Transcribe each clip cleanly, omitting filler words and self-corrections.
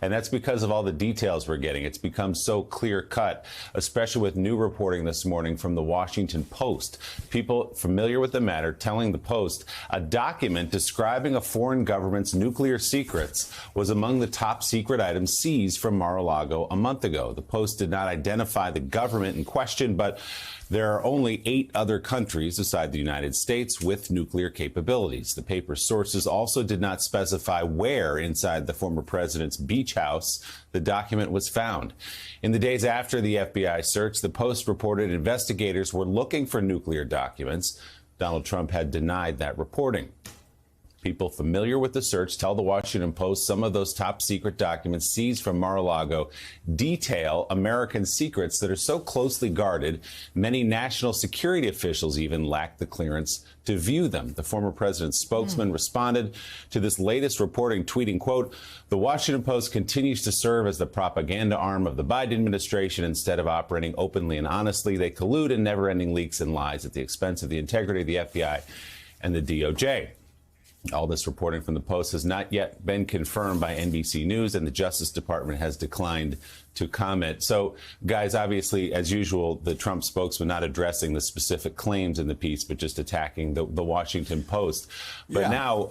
And that's because of all the details we're getting. It's become so clear cut, especially with new reporting this morning from the Washington Post. People familiar with the matter telling the Post a document describing a foreign government's nuclear secrets was among the top secret items seized from Mar-a-Lago a month ago. The Post did not identify the government in question, but there are only 8 other countries aside the United States with nuclear capabilities. The paper's sources also did not specify where inside the former president's beach house the document was found. In the days after the FBI search, the Post reported investigators were looking for nuclear documents. Donald Trump had denied that reporting. People familiar with the search tell the Washington Post some of those top secret documents seized from Mar-a-Lago detail American secrets that are so closely guarded, many national security officials even lack the clearance to view them. The former president's spokesman responded to this latest reporting, tweeting, quote, "The Washington Post continues to serve as the propaganda arm of the Biden administration instead of operating openly and honestly. They collude in never-ending leaks and lies at the expense of the integrity of the FBI and the DOJ." All this reporting from the Post has not yet been confirmed by NBC News, and the Justice Department has declined to comment. So, guys, obviously, as usual, the Trump spokesman not addressing the specific claims in the piece, but just attacking the Washington Post. But now,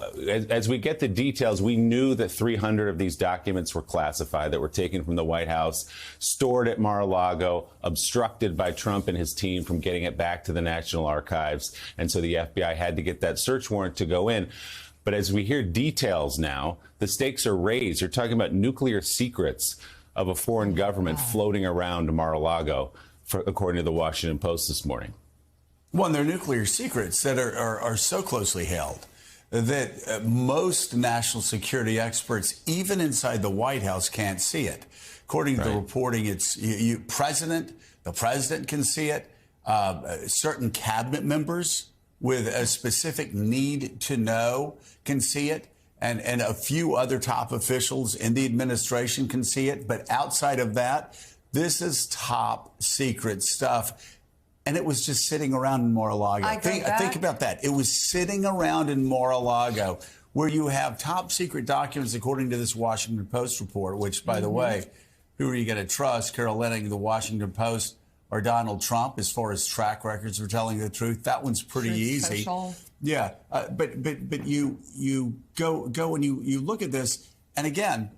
as we get the details, we knew that 300 of these documents were classified, that were taken from the White House, stored at Mar-a-Lago, obstructed by Trump and his team from getting it back to the National Archives. And so the FBI had to get that search warrant to go in. But as we hear details now, the stakes are raised. You're talking about nuclear secrets of a foreign government floating around Mar-a-Lago, according to the Washington Post this morning. Well, they're nuclear secrets that are so closely held that most national security experts, even inside the White House, can't see it. According to the reporting, it's the president can see it, certain cabinet members with a specific need to know can see it, and a few other top officials in the administration can see it. But outside of that, this is top secret stuff. And it was just sitting around in Mar-a-Lago. Think about that. It was sitting around in Mar-a-Lago, where you have top secret documents, according to this Washington Post report, which, by the way, who are you going to trust? Carol Leonnig, the Washington Post, or Donald Trump, as far as track records for telling the truth? That one's pretty easy. Social. Yeah, but you go and you look at this, and again,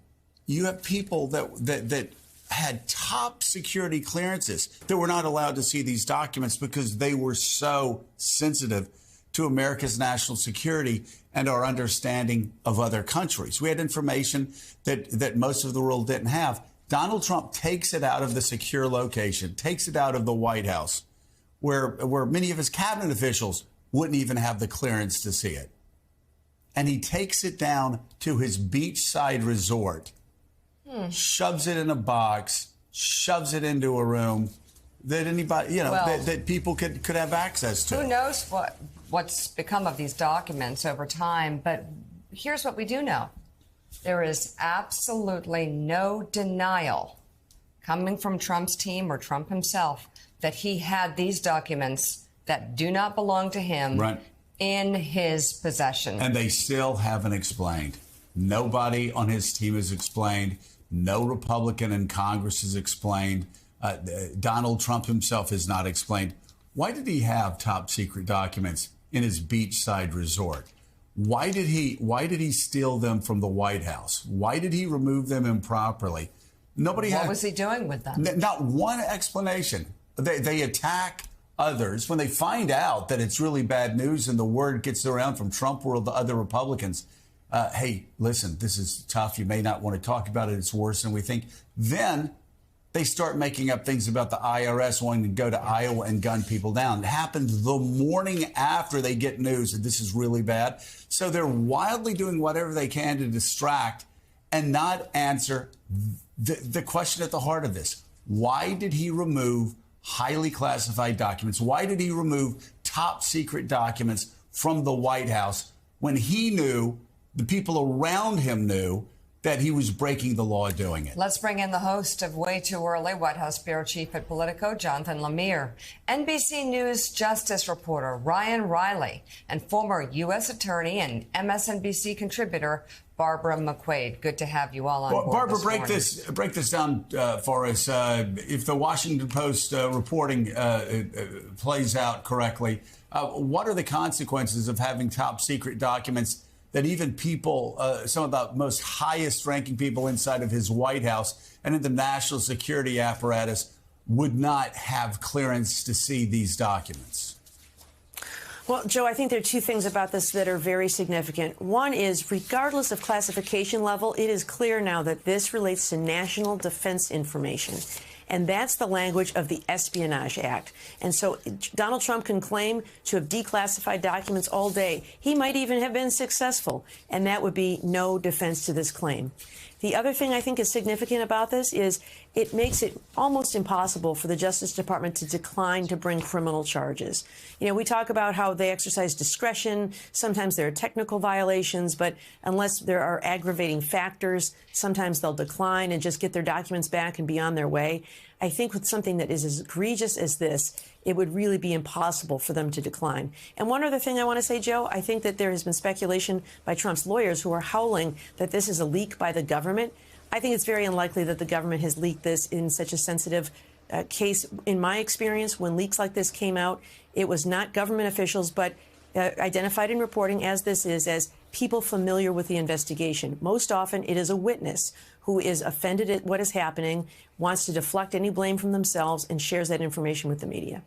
you have people that had top security clearances that were not allowed to see these documents because they were so sensitive to America's national security and our understanding of other countries. We had information that most of the world didn't have. Donald Trump takes it out of the secure location, takes it out of the White House, where many of his cabinet officials wouldn't even have the clearance to see it. And he takes it down to his beachside resort, shoves it in a box, shoves it into a room that anybody, that people could have access to. Who knows what's become of these documents over time? But here's what we do know. There is absolutely no denial coming from Trump's team or Trump himself that he had these documents that do not belong to him in his possession. And they still haven't explained. Nobody on his team has explained. No Republican in Congress has explained. Donald Trump himself has not explained. Why did he have top secret documents in his beachside resort? Why did he steal them from the White House? Why did he remove them improperly? What was he doing with them? Not one explanation. They attack others when they find out that it's really bad news and the word gets around from Trump world to other Republicans. Hey, listen, this is tough. You may not want to talk about it. It's worse than we think. Then they start making up things about the IRS wanting to go to Iowa and gun people down. It happened the morning after they get news that this is really bad. So they're wildly doing whatever they can to distract and not answer the question at the heart of this. Why did he remove highly classified documents? Why did he remove top secret documents from the White House when he knew, the people around him knew, that he was breaking the law doing it? Let's bring in the host of Way Too Early, White House bureau chief at Politico, Jonathan Lemire, NBC News justice reporter Ryan Riley, and former U.S. attorney and MSNBC contributor Barbara McQuade. Good to have you all on Well, board. Barbara, this break this down for us. If the Washington Post reporting plays out correctly, what are the consequences of having top secret documents that even people, some of the most highest ranking people inside of his White House and in the national security apparatus would not have clearance to see these documents? Well, Joe, I think there are two things about this that are very significant. One is, regardless of classification level, it is clear now that this relates to national defense information. And that's the language of the Espionage Act. And so Donald Trump can claim to have declassified documents all day. He might even have been successful, and that would be no defense to this claim. The other thing I think is significant about this is it makes it almost impossible for the Justice Department to decline to bring criminal charges. You know, we talk about how they exercise discretion. Sometimes there are technical violations, but unless there are aggravating factors, sometimes they'll decline and just get their documents back and be on their way. I think with something that is as egregious as this, it would really be impossible for them to decline. And one other thing I want to say, Joe, I think that there has been speculation by Trump's lawyers who are howling that this is a leak by the government. I think it's very unlikely that the government has leaked this in such a sensitive case. In my experience, when leaks like this came out, it was not government officials, but identified in reporting, as this is, as people familiar with the investigation. Most often, it is a witness who is offended at what is happening, wants to deflect any blame from themselves, and shares that information with the media.